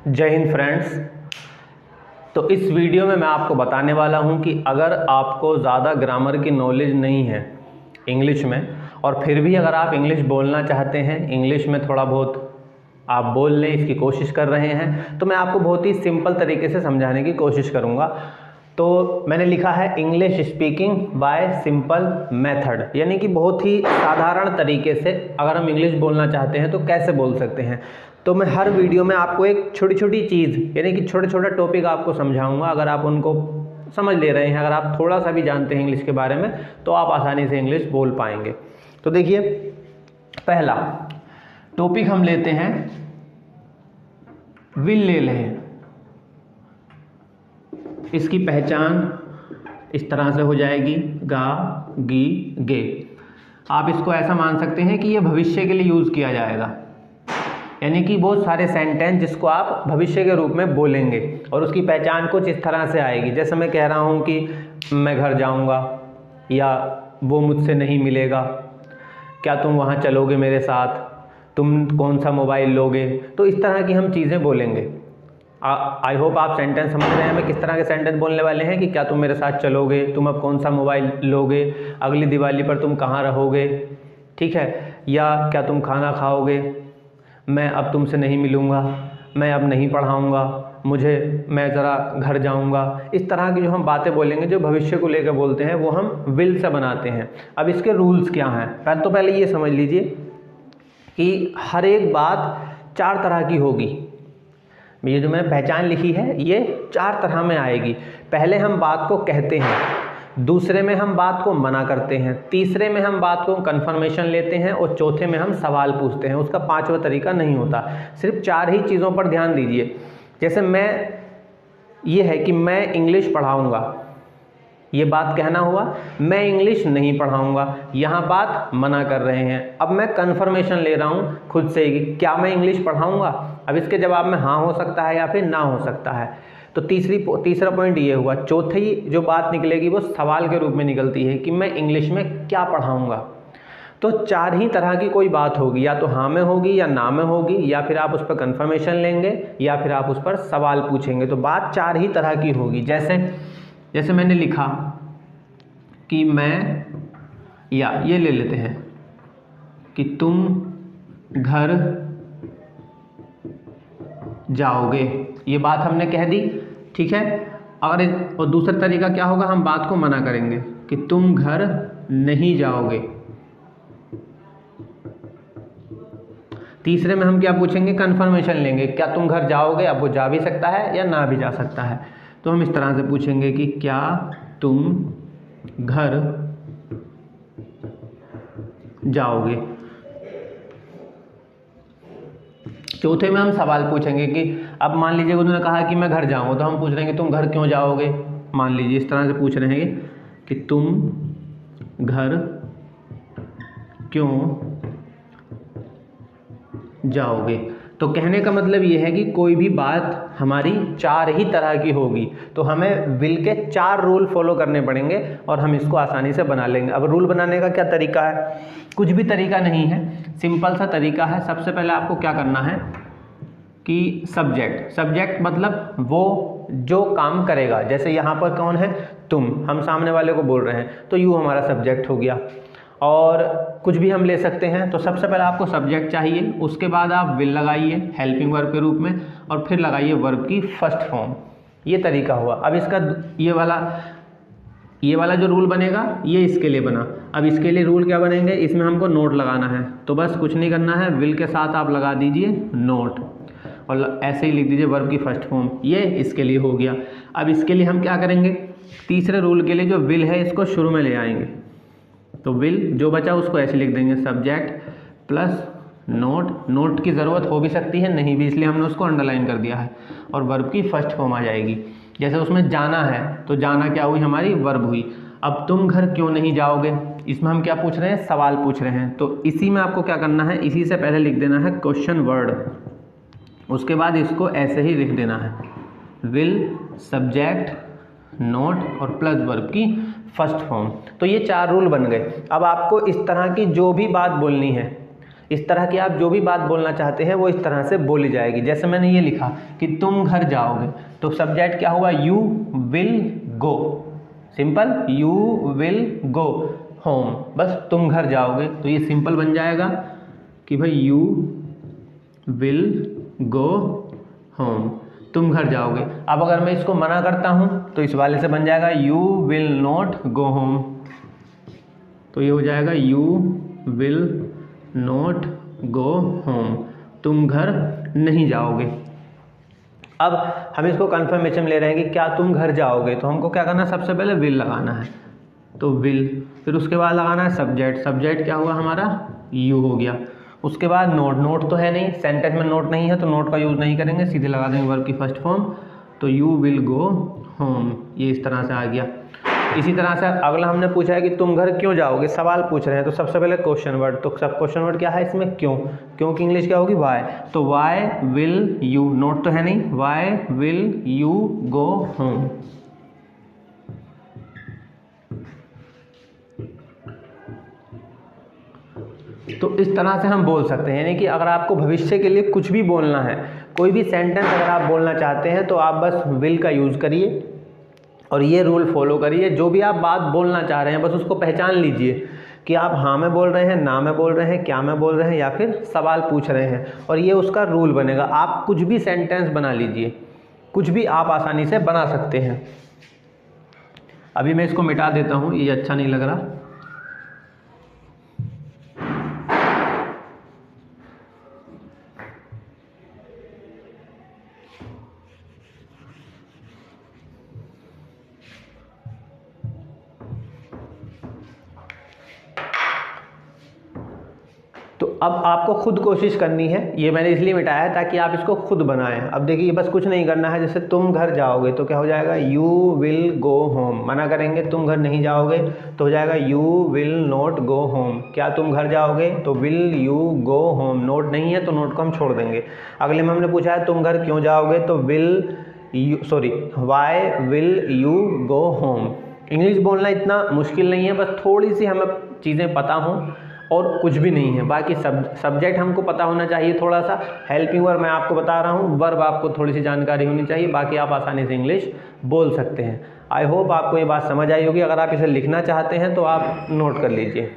जय हिंद फ्रेंड्स। तो इस वीडियो में मैं आपको बताने वाला हूं कि अगर आपको ज़्यादा ग्रामर की नॉलेज नहीं है इंग्लिश में और फिर भी अगर आप इंग्लिश बोलना चाहते हैं, इंग्लिश में थोड़ा बहुत आप बोल लें, इसकी कोशिश कर रहे हैं, तो मैं आपको बहुत ही सिंपल तरीके से समझाने की कोशिश करूंगा। तो मैंने लिखा है English speaking bye simple method, यानी कि बहुत ही साधारण तरीके से अगर हम इंग्लिश बोलना चाहते हैं तो कैसे बोल सकते हैं। तो मैं हर वीडियो में आपको एक छोटी छोटी चीज़ यानी कि छोटा छोटा टॉपिक आपको समझाऊंगा। अगर आप उनको समझ ले रहे हैं, अगर आप थोड़ा सा भी जानते हैं इंग्लिश के बारे में, तो आप आसानी से इंग्लिश बोल पाएंगे। तो देखिए, पहला टॉपिक हम लेते हैं, विल ले लें। इसकी पहचान इस तरह से हो जाएगी, गा गी गे। आप इसको ऐसा मान सकते हैं कि ये भविष्य के लिए यूज़ किया जाएगा, यानी कि बहुत सारे सेंटेंस जिसको आप भविष्य के रूप में बोलेंगे और उसकी पहचान कुछ इस तरह से आएगी। जैसे मैं कह रहा हूँ कि मैं घर जाऊँगा, या वो मुझसे नहीं मिलेगा, क्या तुम वहाँ चलोगे मेरे साथ, तुम कौन सा मोबाइल लोगे। तो इस तरह की हम चीज़ें बोलेंगे। आई होप आप सेंटेंस समझ रहे हैं हमें किस तरह के सेंटेंस बोलने वाले हैं, कि क्या तुम मेरे साथ चलोगे, तुम अब कौन सा मोबाइल लोगे, अगली दिवाली पर तुम कहाँ रहोगे, ठीक है, या क्या तुम खाना खाओगे, मैं अब तुमसे नहीं मिलूँगा, मैं अब नहीं पढ़ाऊँगा, मैं ज़रा घर जाऊँगा। इस तरह की जो हम बातें बोलेंगे जो भविष्य को लेकर बोलते हैं, वो हम विल से बनाते हैं। अब इसके रूल्स क्या हैं, पहले ये समझ लीजिए कि हर एक बात 4 तरह की होगी। ये जो मैंने पहचान लिखी है, ये 4 तरह में आएगी। पहले हम बात को कहते हैं, दूसरे में हम बात को मना करते हैं, तीसरे में हम बात को कंफर्मेशन लेते हैं, और चौथे में हम सवाल पूछते हैं। उसका 5वां तरीका नहीं होता। सिर्फ 4 ही चीज़ों पर ध्यान दीजिए। जैसे ये है कि मैं इंग्लिश पढ़ाऊँगा, ये बात कहना हुआ। मैं इंग्लिश नहीं पढ़ाऊँगा, यहाँ बात मना कर रहे हैं। अब मैं कंफर्मेशन ले रहा हूँ खुद से कि क्या मैं इंग्लिश पढ़ाऊँगा। अब इसके जवाब में हाँ हो सकता है या फिर ना हो सकता है। तो तीसरा पॉइंट ये हुआ। चौथी जो बात निकलेगी वो सवाल के रूप में निकलती है कि मैं इंग्लिश में क्या पढ़ाऊँगा। तो 4 ही तरह की कोई बात होगी, या तो हाँ में होगी, या ना में होगी, या फिर आप उस पर कंफर्मेशन लेंगे, या फिर आप उस पर सवाल पूछेंगे। तो बात 4 ही तरह की होगी। जैसे मैंने लिखा कि मैं, या ये ले लेते हैं कि तुम घर जाओगे, ये बात हमने कह दी, ठीक है। और दूसरा तरीका क्या होगा, हम बात को मना करेंगे कि तुम घर नहीं जाओगे। तीसरे में हम क्या पूछेंगे, कंफर्मेशन लेंगे, क्या तुम घर जाओगे। अब वो जा भी सकता है या ना भी जा सकता है, तो हम इस तरह से पूछेंगे कि क्या तुम घर जाओगे। चौथे में हम सवाल पूछेंगे कि अब मान लीजिए उन्होंने कहा कि मैं घर जाऊँगा, तो हम पूछ रहे हैं कि तुम घर क्यों जाओगे। मान लीजिए इस तरह से पूछ रहे हैं कि तुम घर क्यों जाओगे। तो कहने का मतलब ये है कि कोई भी बात हमारी 4 ही तरह की होगी, तो हमें विल के 4 रूल फॉलो करने पड़ेंगे और हम इसको आसानी से बना लेंगे। अब रूल बनाने का क्या तरीका है, कुछ भी तरीका नहीं है, सिंपल सा तरीका है। सबसे पहले आपको क्या करना है कि सब्जेक्ट मतलब वो जो काम करेगा। जैसे यहाँ पर कौन है, तुम, हम सामने वाले को बोल रहे हैं, तो यू हमारा सब्जेक्ट हो गया। और कुछ भी हम ले सकते हैं। तो सबसे पहले आपको सब्जेक्ट चाहिए, उसके बाद आप विल लगाइए हेल्पिंग वर्ब के रूप में, और फिर लगाइए वर्ब की फर्स्ट फॉर्म। ये तरीका हुआ। अब इसका ये वाला जो रूल बनेगा, ये इसके लिए बना। अब इसके लिए रूल क्या बनेंगे, इसमें हमको नोट लगाना है। तो बस कुछ नहीं करना है, विल के साथ आप लगा दीजिए नोट, और ऐसे ही लिख दीजिए वर्ब की फर्स्ट फॉर्म। ये इसके लिए हो गया। अब इसके लिए हम क्या करेंगे, तीसरे रूल के लिए जो विल है इसको शुरू में ले आएंगे। तो विल जो बचा उसको ऐसे लिख देंगे, सब्जेक्ट प्लस नोट की ज़रूरत हो भी सकती है, नहीं भी, इसलिए हमने उसको अंडरलाइन कर दिया है। और वर्ब की फर्स्ट फॉर्म आ जाएगी। जैसे उसमें जाना है, तो जाना क्या हुई, हमारी वर्ब हुई। अब तुम घर क्यों नहीं जाओगे, इसमें हम क्या पूछ रहे हैं, सवाल पूछ रहे हैं। तो इसी में आपको क्या करना है, इसी से पहले लिख देना है क्वेश्चन वर्ड, उसके बाद इसको ऐसे ही लिख देना है, विल सब्जेक्ट नोट और प्लस वर्ब की फर्स्ट फॉर्म। तो ये 4 रूल बन गए। अब आपको इस तरह की जो भी बात बोलनी है, इस तरह की आप जो भी बात बोलना चाहते हैं वो इस तरह से बोली जाएगी। जैसे मैंने ये लिखा कि तुम घर जाओगे, तो सब्जेक्ट क्या होगा, you will go, simple, you will go home, बस तुम घर जाओगे, तो ये सिंपल बन जाएगा कि भाई यू विल गो होम, तुम घर जाओगे। अब अगर मैं इसको मना करता हूँ तो इस वाले से बन जाएगा you will not go home, तो ये हो जाएगा you will not go home, तुम घर नहीं जाओगे। अब हम इसको कन्फर्मेशन ले रहे हैं कि क्या तुम घर जाओगे, तो हमको क्या करना है, सबसे पहले विल लगाना है, तो विल, फिर उसके बाद लगाना है सब्जेक्ट, सब्जेक्ट क्या हुआ हमारा, यू हो गया। उसके बाद नोट, नोट तो है नहीं, सेंटेंस में नोट नहीं है तो नोट का यूज़ नहीं करेंगे, सीधे लगा देंगे वर्ब की फर्स्ट फॉर्म, तो यू विल गो होम, ये इस तरह से आ गया। इसी तरह से अगला हमने पूछा है कि तुम घर क्यों जाओगे, सवाल पूछ रहे हैं, तो सबसे पहले क्वेश्चन वर्ड, तो सब क्वेश्चन वर्ड क्या है इसमें, क्यों, क्यों की इंग्लिश क्या होगी, वाई, तो वाई विल यू, नोट तो है नहीं, why will you go home. तो इस तरह से हम बोल सकते हैं, यानी कि अगर आपको भविष्य के लिए कुछ भी बोलना है, कोई भी सेंटेंस अगर आप बोलना चाहते हैं तो आप बस विल का यूज़ करिए और ये रूल फॉलो करिए। जो भी आप बात बोलना चाह रहे हैं बस उसको पहचान लीजिए कि आप हाँ में बोल रहे हैं, ना में बोल रहे हैं, क्या में बोल रहे हैं, या फिर सवाल पूछ रहे हैं, और ये उसका रूल बनेगा। आप कुछ भी सेंटेंस बना लीजिए, कुछ भी आप आसानी से बना सकते हैं। अभी मैं इसको मिटा देता हूँ, ये अच्छा नहीं लग रहा। तो अब आपको खुद कोशिश करनी है, ये मैंने इसलिए मिटाया है ताकि आप इसको खुद बनाएं। अब देखिए बस कुछ नहीं करना है, जैसे तुम घर जाओगे तो क्या हो जाएगा, यू विल गो होम, मना करेंगे तुम घर नहीं जाओगे तो हो जाएगा you will not go home. क्या तुम घर जाओगे, तो will you go home, note नहीं है तो नोट को हम छोड़ देंगे। अगले में हमने पूछा है तुम घर क्यों जाओगे, तो why will you go home. English बोलना इतना मुश्किल नहीं है, बस थोड़ी सी हमें चीज़ें पता हों और कुछ भी नहीं है। बाकी सब्जेक्ट हमको पता होना चाहिए, थोड़ा सा हेल्पिंग वर्ब मैं आपको बता रहा हूँ, वर्ब आपको थोड़ी सी जानकारी होनी चाहिए, बाकी आप आसानी से इंग्लिश बोल सकते हैं। आई होप आपको ये बात समझ आई होगी। अगर आप इसे लिखना चाहते हैं तो आप नोट कर लीजिए।